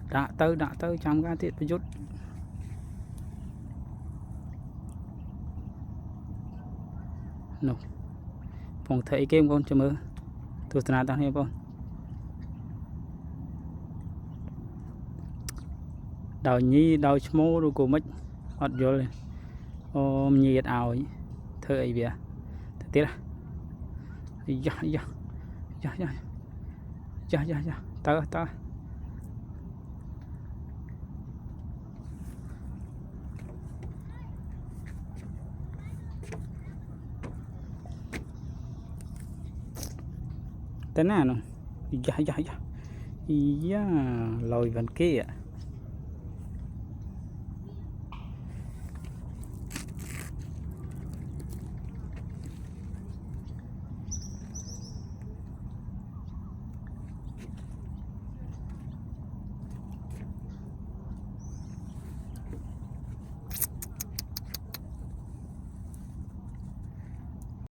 đã tới trong cái tiết chút nụ phòng thấy kem con cho mơ tôi sẽ tao nghe con đào nhi đào mô rồi của mấy ọt vô lên ôm nhiệt ảo thơ ấy bìa thế là dạ tao thế nào nó dạ lòi vẫn kia